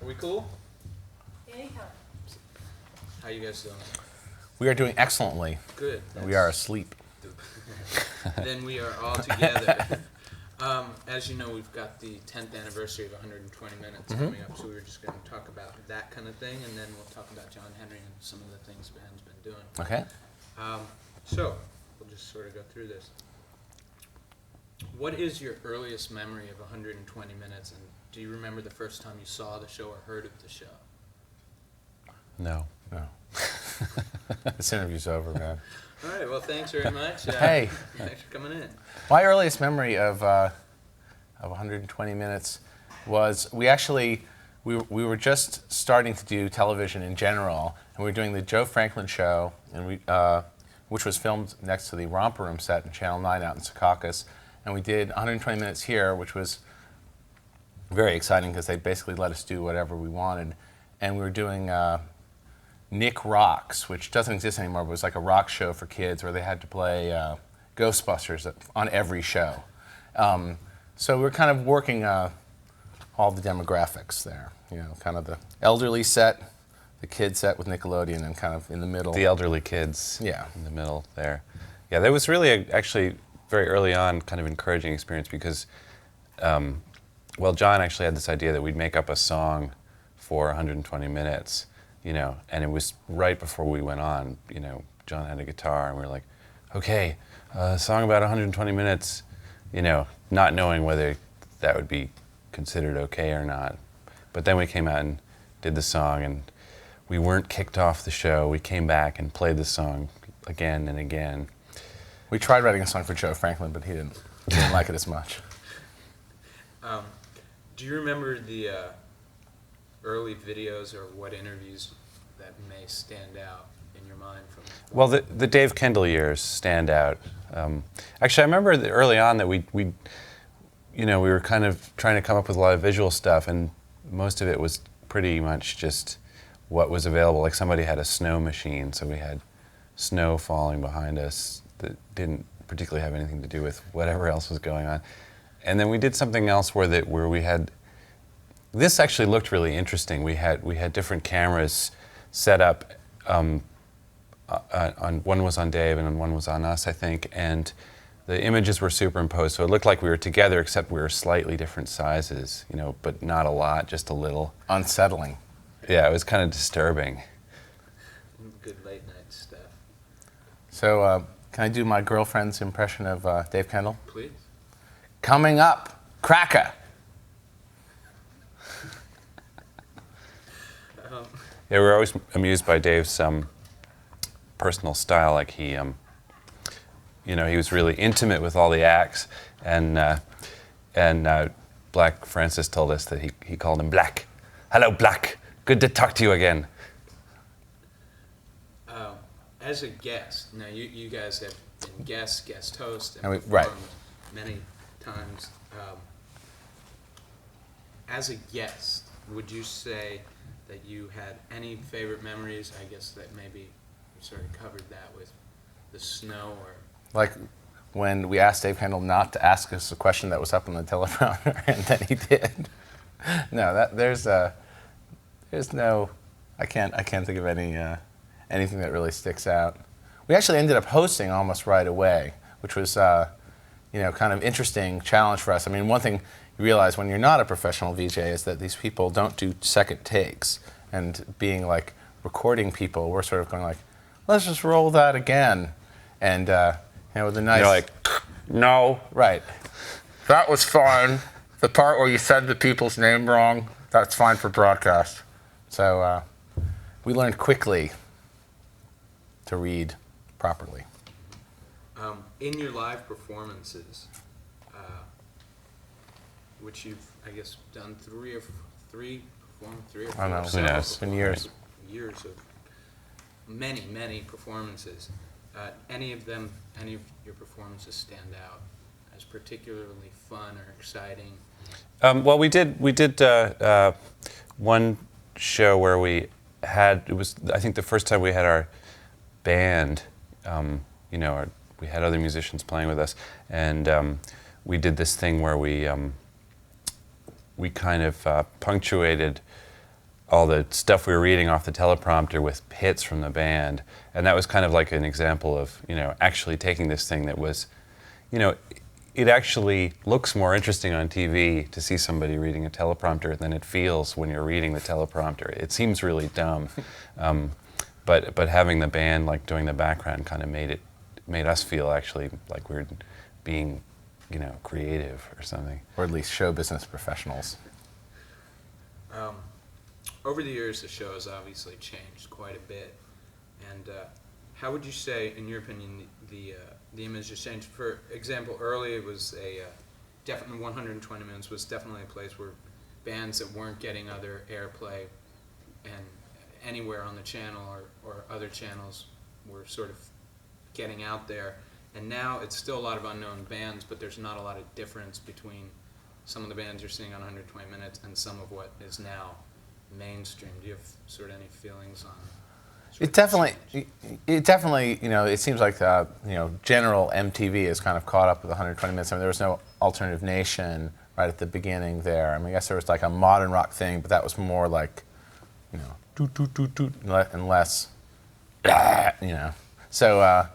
Are we cool? Anytime. How you guys doing? We are doing excellently. Good. We are asleep. Then we are all together. As you know, we've got the 10th anniversary of 120 Minutes coming up, so we were just going to talk about that kind of thing, and then we'll talk about John Henry and some of the things Ben's been doing. Okay. So, we'll just sort of go through this. What is your earliest memory of 120 Minutes, and do you remember the first time you saw the show or heard of the show? No. This interview's over, man. All right, well, thanks very much. Hey. Thanks for coming in. My earliest memory of 120 Minutes was we were just starting to do television in general, and we were doing the Joe Franklin show, and which was filmed next to the Romper Room set in Channel 9 out in Secaucus, and we did 120 Minutes here, which was very exciting because they basically let us do whatever we wanted, and we were doing Nick Rocks, which doesn't exist anymore, but it was like a rock show for kids where they had to play Ghostbusters on every show. So we're kind of working all the demographics there, you know, kind of the elderly set, the kid set with Nickelodeon, and kind of in the middle. The elderly kids. Yeah. In the middle there. Yeah, that was really actually very early on kind of encouraging experience because, well, John actually had this idea that we'd make up a song for 120 Minutes, you know, and it was right before we went on, you know, John had a guitar and we were like, okay, a song about 120 minutes, you know, not knowing whether that would be considered okay or not. But then we came out and did the song, and we weren't kicked off the show. We came back and played the song again and again. We tried writing a song for Joe Franklin, but he didn't like it as much. Do you remember the early videos or what interviews that may stand out in your mind from? Well, the Dave Kendall years stand out. Actually, I remember that early on that we were kind of trying to come up with a lot of visual stuff, and most of it was pretty much just what was available. Like somebody had a snow machine, so we had snow falling behind us that didn't particularly have anything to do with whatever else was going on. And then we did something else where we had. This actually looked really interesting. We had different cameras set up. On one was on Dave and one was on us, I think, and the images were superimposed, so it looked like we were together, except we were slightly different sizes, you know, but not a lot, just a little. Unsettling. Yeah, it was kind of disturbing. Good late night stuff. So can I do my girlfriend's impression of Dave Kendall? Please. Coming up, cracker. Yeah, we were always amused by Dave's personal style. Like he, you know, he was really intimate with all the acts, and Black Francis told us that he called him Black. Hello, Black. Good to talk to you again. As a guest, now you guys have been guest host, and right. performed many times. As a guest, would you say that you had any favorite memories? I guess that maybe you sort of covered that with the snow, or Like when we asked Dave Kendall not to ask us a question that was up on the teleprompter, and then he did. No, there's no. I can't think of anything that really sticks out. We actually ended up hosting almost right away, which was kind of interesting challenge for us. I mean, one thing you realize when you're not a professional VJ is that these people don't do second takes, and being like recording people, we're sort of going like, let's just roll that again, and with a nice. You're like, no. Right. That was fine. The part where you said the people's name wrong, that's fine for broadcast. So we learned quickly to read properly. in your live performances, which you've, I guess, done three or four. I don't know. Who knows? It's been years. Years of many performances. Any of your performances stand out as particularly fun or exciting? Well, we did one show where we had, it was, I think, the first time we had our band, we had other musicians playing with us, and we did this thing where we kind of punctuated all the stuff we were reading off the teleprompter with hits from the band, and that was kind of like an example of, you know, actually taking this thing that was, you know, it actually looks more interesting on TV to see somebody reading a teleprompter than it feels when you're reading the teleprompter. It seems really dumb, but having the band like doing the background kind of made us feel actually like we were being, you know, creative or something. Or at least show business professionals. Over the years, the show has obviously changed quite a bit. And how would you say, in your opinion, the image has changed? For example, early it was definitely 120 Minutes was definitely a place where bands that weren't getting other airplay and anywhere on the channel or other channels were sort of getting out there. And now it's still a lot of unknown bands, but there's not a lot of difference between some of the bands you're seeing on 120 Minutes and some of what is now mainstream. Do you have sort of any feelings on It definitely, you know, it seems like you know, general MTV is kind of caught up with 120 Minutes. I mean, there was no Alternative Nation right at the beginning there. I mean, I guess there was like a modern rock thing, but that was more like, you know, toot toot toot toot, and less, you know. So I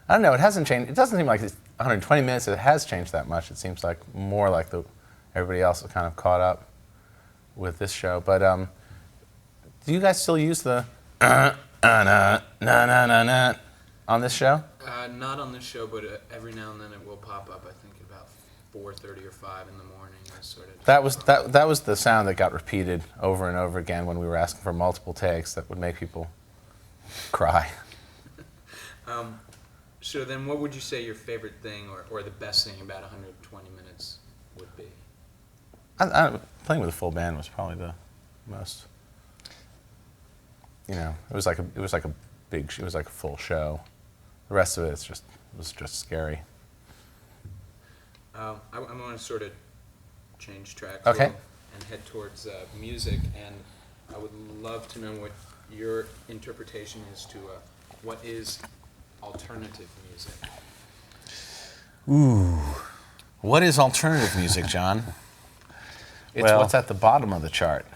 don't know. It hasn't changed. It doesn't seem like it's 120 Minutes. It has changed that much. It seems like more like everybody else is kind of caught up with this show. But do you guys still use the na on this show? Not on this show, but every now and then it will pop up. I think about 4:30 or 5 in the morning. Sort of. That was the sound that got repeated over and over again when we were asking for multiple takes. That would make people cry. So then, what would you say your favorite thing or the best thing about 120 Minutes would be? Playing with a full band was probably the most. You know, it was like a full show. The rest of it was just scary. I want to sort of change tracks Okay. a little and head towards music, and I would love to know what your interpretation is to what is alternative music. Ooh, what is alternative music, John? It's Well, what's at the bottom of the chart.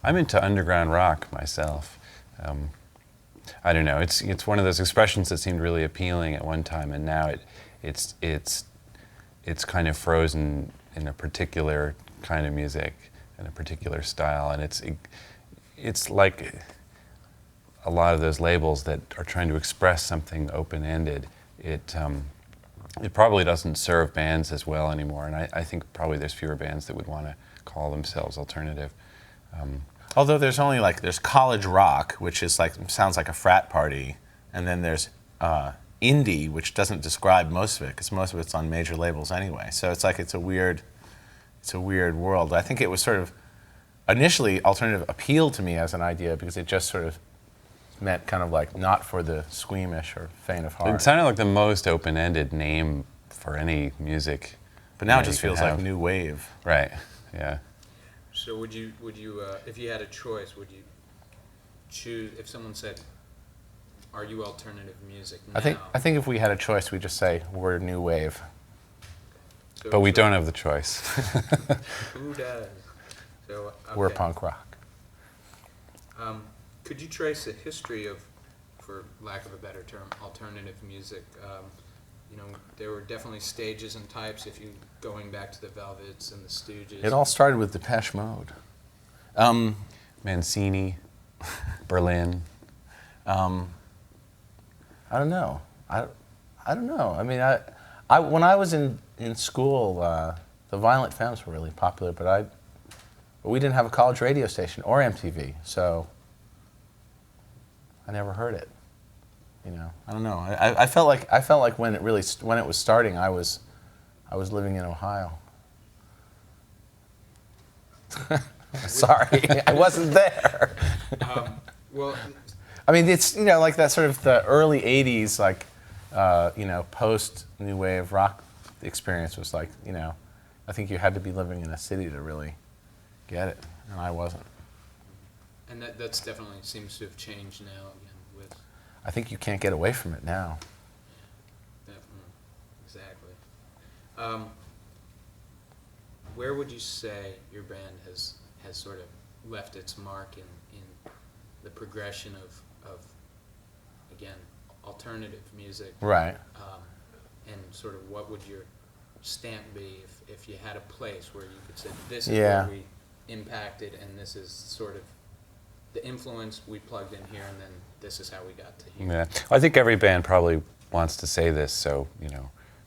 I'm into underground rock myself. I don't know. It's one of those expressions that seemed really appealing at one time, and now it's kind of frozen in a particular kind of music, in a particular style, and it's like a lot of those labels that are trying to express something open-ended. It probably doesn't serve bands as well anymore, and I think probably there's fewer bands that would want to call themselves alternative. Although there's college rock, which is sounds like a frat party, and then there's indie, which doesn't describe most of it because most of it's on major labels anyway. So it's a weird world. I think it was sort of initially alternative appealed to me as an idea because it just sort of meant kind of like not for the squeamish or faint of heart. It sounded like the most open-ended name for any music. But now it you just could feels have. like new wave. Right. Yeah. So would you if you had a choice, would you choose if someone said, "Are you alternative music now?" I think if we had a choice, we'd just say we're new wave. So- But we so don't have the choice. Who does? So We're okay. punk rock. Could you trace the history of, for lack of a better term, alternative music? You know, there were definitely stages and types. If you going back to the Velvets and the Stooges. It all started with Depeche Mode. Mancini, Berlin. I don't know. I don't know. I mean, I when I was in school, the Violent Femmes were really popular, but we didn't have a college radio station or MTV, so I never heard it. You know, I don't know. I felt like when it was starting, I was living in Ohio. Sorry, I wasn't there. Well, I mean, it's, you know, like that sort of the early '80s, like, you know, post new wave rock experience was like, you know, I think you had to be living in a city to really get it, and I wasn't. and that's definitely seems to have changed now again with I think you can't get away from it now. definitely exactly. Where would you say your band has has sort of left its mark in the progression of again, alternative music. Right. And sort of what would your stamp be if you had a place where you could say, this is Yeah. where we impacted, and this is sort of the influence we plugged in here, and then this is how we got to here. Yeah, I think every band probably wants to say this, so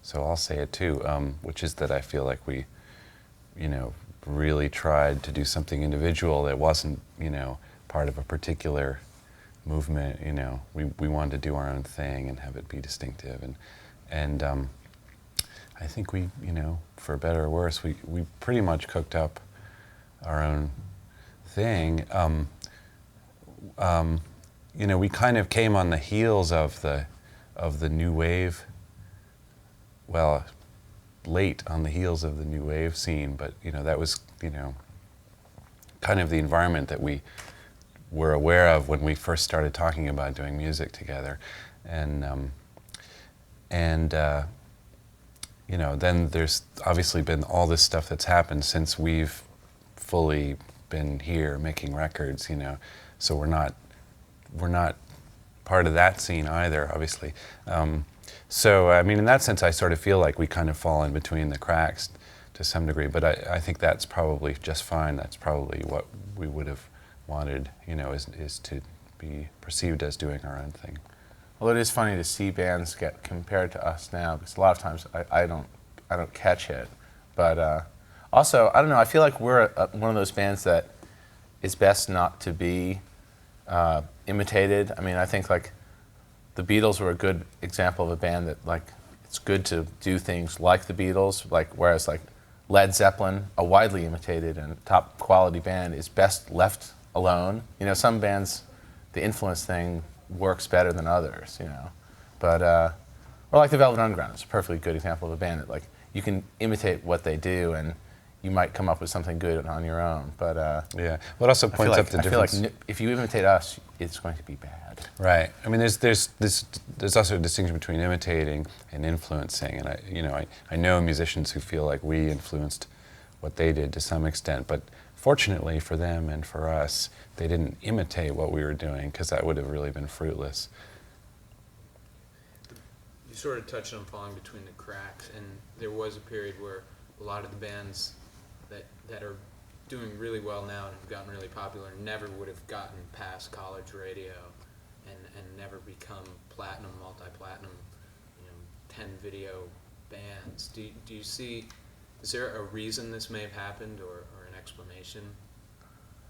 so I'll say it too, which is that I feel like we, really tried to do something individual that wasn't, part of a particular movement. We wanted to do our own thing and have it be distinctive, and I think we, for better or worse, we pretty much cooked up our own thing. We kind of came on the heels of the new wave. Well, late on the heels of the new wave scene, but that was kind of the environment that we were aware of when we first started talking about doing music together, and then there's obviously been all this stuff that's happened since we've fully been here making records, so we're not part of that scene either, obviously. So I mean, in that sense, I sort of feel like we kind of fall in between the cracks to some degree, but I think that's probably just fine. That's probably what we would have wanted, is to be perceived as doing our own thing. Well, it is funny to see bands get compared to us now, because a lot of times I don't catch it. But also, I don't know, I feel like we're one of those bands that is best not to be imitated. I mean, I think like the Beatles were a good example of a band that like it's good to do things like the Beatles, whereas like Led Zeppelin, a widely imitated and top quality band, is best left alone. Some bands, the influence thing works better than others, But or like the Velvet Underground is a perfectly good example of a band that like you can imitate what they do and you might come up with something good on your own. But yeah, well, it also points up the difference. I feel like if you imitate us, it's going to be bad. Right. I mean, there's also a distinction between imitating and influencing, and I know musicians who feel like we influenced what they did to some extent, but fortunately for them and for us, they didn't imitate what we were doing, because that would have really been fruitless. You sort of touched on falling between the cracks, and there was a period where a lot of the bands that are doing really well now and have gotten really popular never would have gotten past college radio and never become platinum, multi-platinum, 10 video bands. Do you see, is there a reason this may have happened, or an explanation,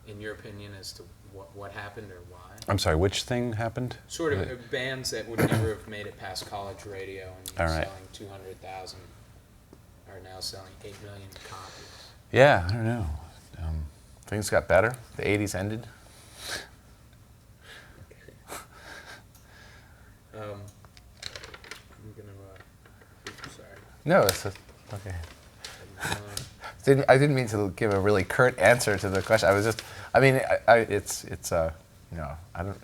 in your opinion, as to what happened or why? I'm sorry, which thing happened? Sort of bands that would never have made it past college radio and All right. selling 200,000 are now selling 8 million copies. Yeah, I don't know. Things got better. The 80s ended. I'm gonna. Sorry. No, it's okay. I didn't mean to give a really curt answer to the question. I was just, I mean, I don't.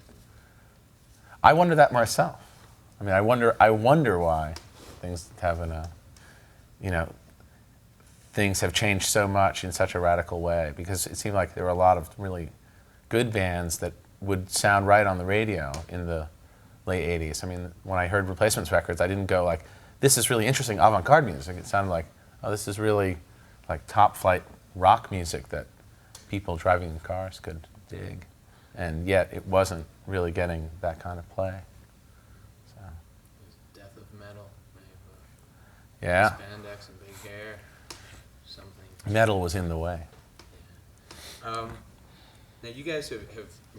I wonder that myself. I mean, I wonder why things haven't, things have changed so much in such a radical way, because it seemed like there were a lot of really good bands that would sound right on the radio in the late 80s. I mean, when I heard Replacements records, I didn't go like, this is really interesting avant-garde music. It sounded like, oh, this is really like top-flight rock music that people driving in cars could dig. And yet it wasn't really getting that kind of play. So. Death of Metal, Yeah. spandex and big hair, something. Metal was in the way. Yeah. Now you guys have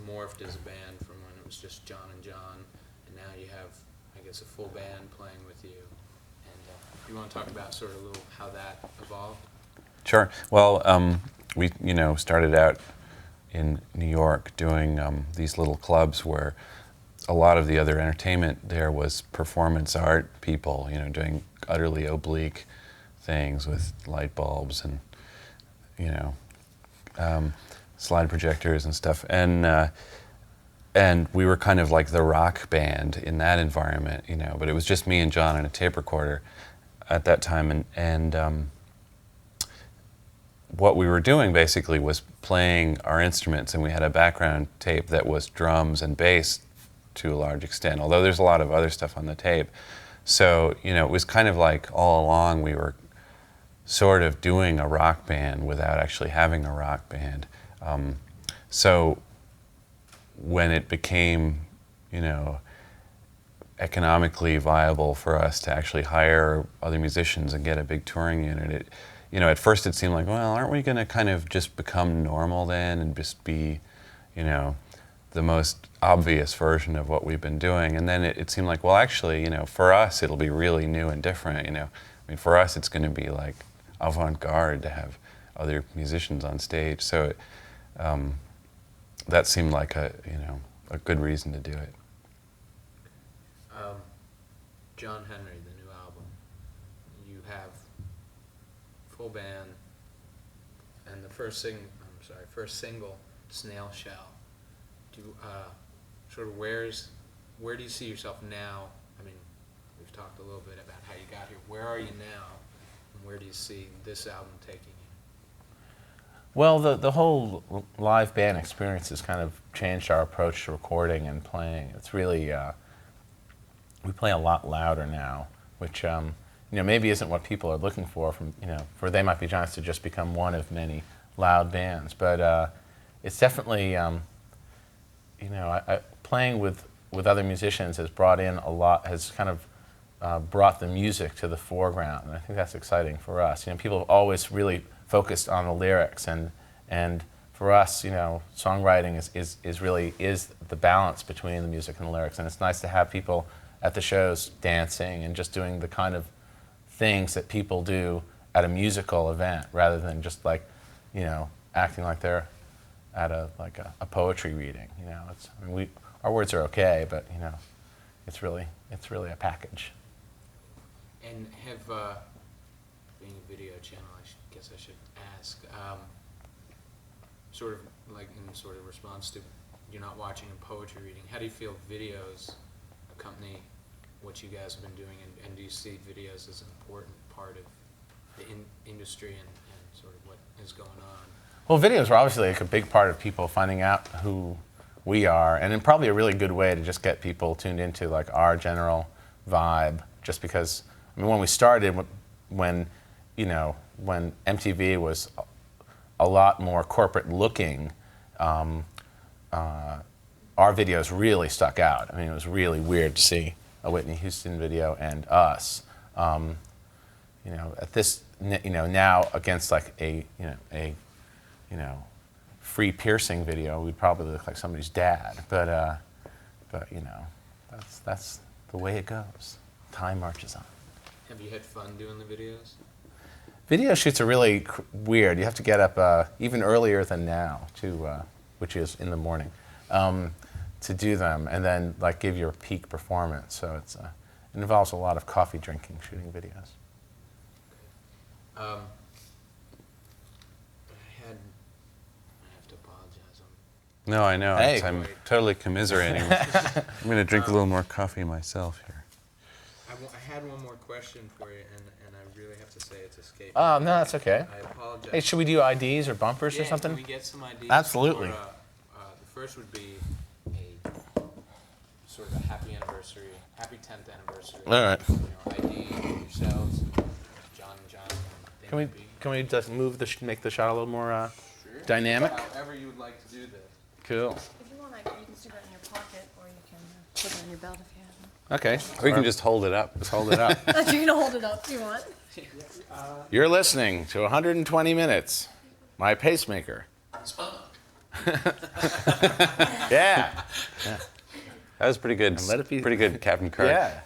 morphed as a band from when it was just John and John, and now you have, I guess, a full band playing with you. And you want to talk about sort of a little how that evolved? Sure. Well, we started out in New York doing these little clubs where a lot of the other entertainment there was performance art people, doing utterly oblique things with light bulbs and, slide projectors and stuff. And we were kind of like the rock band in that environment, but it was just me and John and a tape recorder at that time. what we were doing basically was playing our instruments, and we had a background tape that was drums and bass to a large extent, although there's a lot of other stuff on the tape. So, you know, it was kind of like all along we were sort of doing a rock band without actually having a rock band. So when it became, you know, economically viable for us to actually hire other musicians and get a big touring unit, you know, at first it seemed like, well, aren't we going to kind of just become normal then and just be, you know, the most obvious version of what we've been doing? And then it seemed like, well, actually, you know, for us it'll be really new and different, you know. I mean, for us it's going to be like avant-garde to have other musicians on stage. So that seemed like a good reason to do it. John Henry, the new album, you have full band, and the first single, Snail Shell. Do sort of where do you see yourself now? I mean, we've talked a little bit about how you got here. Where are you now, and where do you see this album taking you? Well, the whole live band experience has kind of changed our approach to recording and playing. It's really we play a lot louder now, which you know, maybe isn't what people are looking for. From, you know, for They Might Be Giants to just become one of many loud bands, but it's definitely you know, playing with other musicians has brought in a lot, has kind of brought the music to the foreground, and I think that's exciting for us. You know, people have always really focused on the lyrics, and for us, you know, songwriting is really the balance between the music and the lyrics, and it's nice to have people at the shows dancing and just doing the kind of things that people do at a musical event, rather than just like, you know, acting like they're at a poetry reading. You know, I mean, our words are okay, but you know, it's really a package. And have being a video channel, I guess I should ask, sort of like in sort of response to you're not watching a poetry reading, how do you feel videos accompany what you guys have been doing, and do you see videos as an important part of the industry and sort of what is going on? Well, videos are obviously like a big part of people finding out who we are, and then probably a really good way to just get people tuned into like our general vibe. Just because, I mean, when we started, when MTV was a lot more corporate looking, our videos really stuck out. I mean, it was really weird to see a Whitney Houston video and us. You know, at this, you know, now against like a free piercing video, we'd probably look like somebody's dad. But you know, that's the way it goes. Time marches on. Have you had fun doing the videos? Video shoots are really weird. You have to get up even earlier than now, which is in the morning, to do them, and then like give your peak performance. So it involves a lot of coffee drinking, shooting videos. I have to apologize. No, I know. Hey. I'm totally commiserating. I'm going to drink a little more coffee myself here. I had one more question for you, and I really have to say it's escaped. Oh, no, that's okay. I apologize. Hey, should we do IDs or bumpers or something? Can we get some ideas? Absolutely. The first would be a sort of a happy 10th anniversary. All right. You know, ID yourselves, John and John. Can we just make the shot a little more dynamic? However you would like to do this. Cool. If you want, you can stick it in your pocket, or you can put it on your belt if you have one. Okay. Or you can just hold it up. Just hold it up. You can hold it up if you want. You're listening to 120 Minutes, my pacemaker. Yeah. That was pretty good. And let it be- Pretty good, Captain Kirk. Yeah.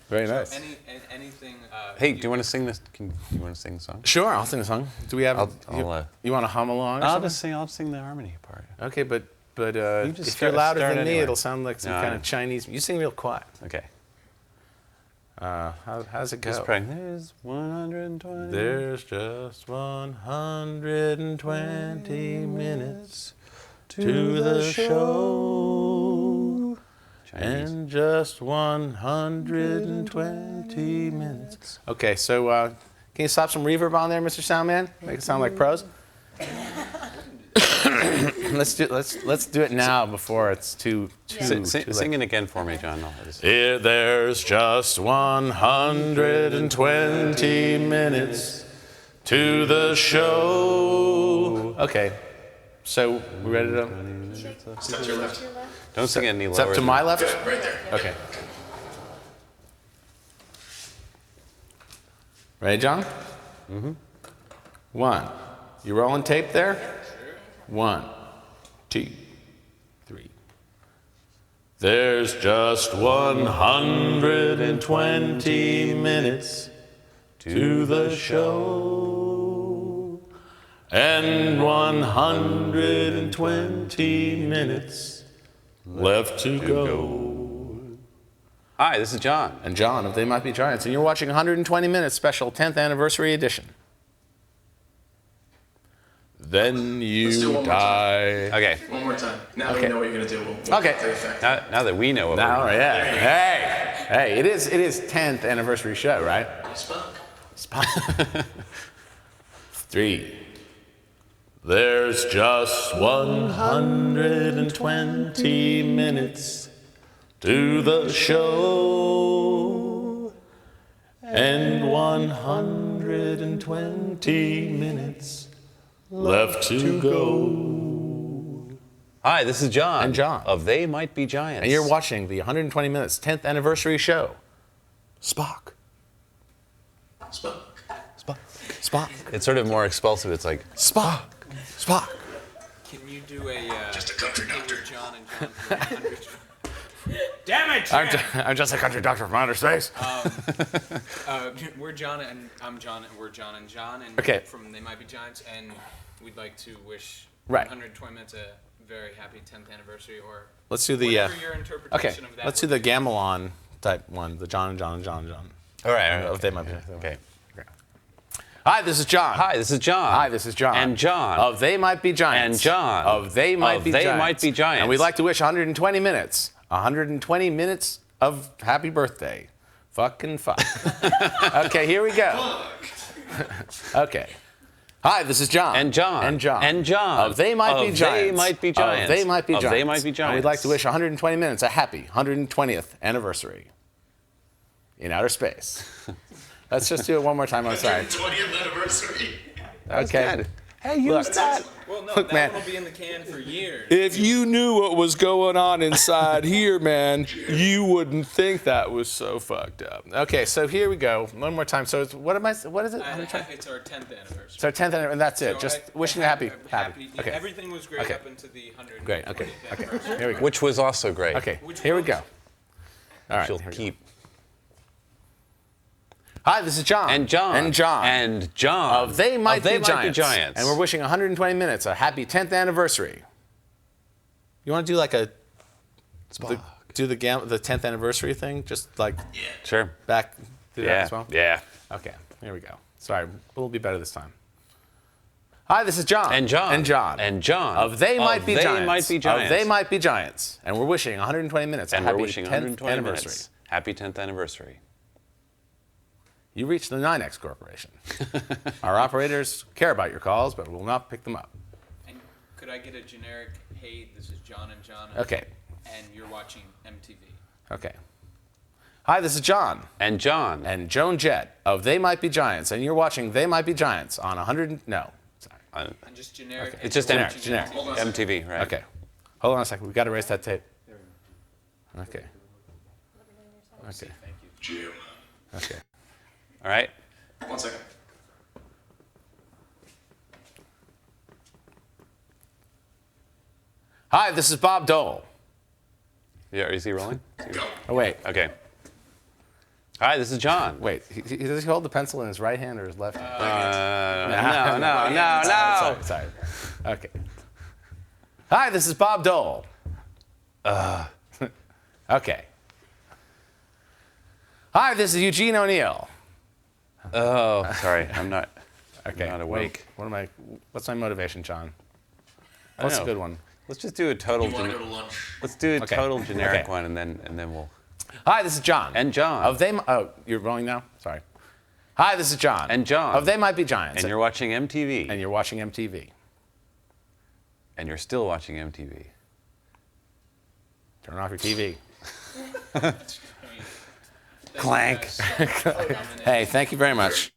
Very nice. Anything. Hey, do you want to sing this? Do you want to sing the song? Sure, I'll sing a song. Do we have? You want to hum along? Or I'll something? just sing. I'll sing the harmony part. Okay, but just if you're start louder than me, anyway. it'll sound like some No, kind I- of Chinese. You sing real quiet. Okay. How's it go? Just praying. There's 120. There's just 120 minutes to the show, Chinese. and just 120 minutes. Okay, so can you slap some reverb on there, Mr. Soundman? Make it sound like pros. Let's do it now before it's too Sing late. it again for me, John. Here there's just 120 minutes to the show. Okay, so we ready to? Step to your left. Don't sing it any lower. Step to my left. Right there. Okay. Ready, John? Mm-hmm. 1. You rolling tape there? 1, 2, 3. There's just 120 minutes to the show, and 120 minutes left to go. Hi, this is John. And John of They Might Be Giants, and you're watching 120 Minutes special 10th anniversary edition. Then Let's do you one more die. Okay. One more time. Now Okay. we know what you're gonna do. We'll Okay. play the effect. Now that we know what Now, we're doing. yeah. Hey, it is 10th anniversary show, right? Spock. 3. There's just 120 minutes to the show, and 120 minutes left to go. Hi, this is John. And John. Of They Might Be Giants. And you're watching the 120 Minutes 10th anniversary show. Spock. Spock. Spock. Spock. It's sort of more expulsive. It's like, Spock. Spock. Can you do a Just a country doctor. John and John from 100? Damn it! I'm just a country doctor from outer space. We're John and I'm John and we're John and John and Okay. from They Might Be Giants, and we'd like to wish Right. 120 Minutes a very happy 10th anniversary, or Let's do the whatever your okay. interpretation of that. Let's do the Gamelon type one. The John and John and John and John. all right. Of They Might Be. Okay. Hi, this is John. Hi, this is John. Hi, this is John. And John. Of They Might Be Giants. And John. Of They Might Of Be They Giants. Might Be Giants. And we'd like to wish 120 minutes. 120 minutes of happy birthday. Fucking fuck. Okay, here we go. Okay. Hi, this is John. And John. And John. And John. Of They Might Be Of Giants. They Might Be Giants. Of They Might Be Of Giants. They Might Be And we'd like to Giants. wish 120 minutes a happy 120th anniversary in outer space. Let's just do it one more time. I'm sorry. 20th anniversary. Okay. Good. Hey, use Look. that. Well, no, Look, that man. one will be in the can for years. If you knew what was going on inside here, man, you wouldn't think that was so fucked up. Okay, so here we go. One more time. So it's, what is it? It's our 10th anniversary. It's our 10th anniversary, and that's it. So Just I- wishing you happy. Okay. Everything was great Okay. up into the 120th Great. Okay. Okay. anniversary. Here we go. Which was also great. Okay. Which Here we was? go. All right. She'll here we go. keep. Hi, this is John. And John. And John. And John. Of They Might Be Might Be Giants. And we're wishing 120 minutes a happy 10th anniversary. You want to do like a do the 10th anniversary thing? Just like Sure. back do that Yeah. as well? Yeah. Okay, here we go. Sorry, we'll be better this time. Hi, this is John. And John. And John. And John. Of They Might Be They Giants. Might Be Giants. Of They Might Be Giants. And we're wishing 120 minutes a And happy we're wishing 10th 120 anniversary. minutes. Happy 10th anniversary. You reached the 9X Corporation. Our operators care about your calls, but will not pick them up. And could I get a generic, hey, this is John and John, Okay, and you're watching MTV? okay. Hi, this is John. And John. And Joan Jett of They Might Be Giants. And you're watching They Might Be Giants on 100. No, sorry. And just generic. It's just Generic, MTV. generic. MTV, right? Okay. Hold on a second. We've got to erase that tape. Okay. Okay. Jim. Okay. All right. 1 second. Hi, this is Bob Dole. Yeah, is he rolling? Go. Oh, wait. Okay. Hi, this is John. Wait. Does he hold the pencil in his right hand or his left hand? No. Sorry. Okay. Hi, this is Bob Dole. Okay. Hi, this is Eugene O'Neill. Oh, sorry. I'm not. Okay. Not awake. What's my motivation, John? I What's a know. good one? Let's just do a total. You want to go to lunch? Let's do a Okay. total generic Okay. one, and then we'll. Hi, this is John. And John. Of They. Oh, you're rolling now. Sorry. Hi, this is John. And John. Of They Might Be Giants. And you're watching MTV. And you're watching MTV. and you're still watching MTV. Turn off your TV. Thank you Clank. guys for coming in. Hey, thank you very much.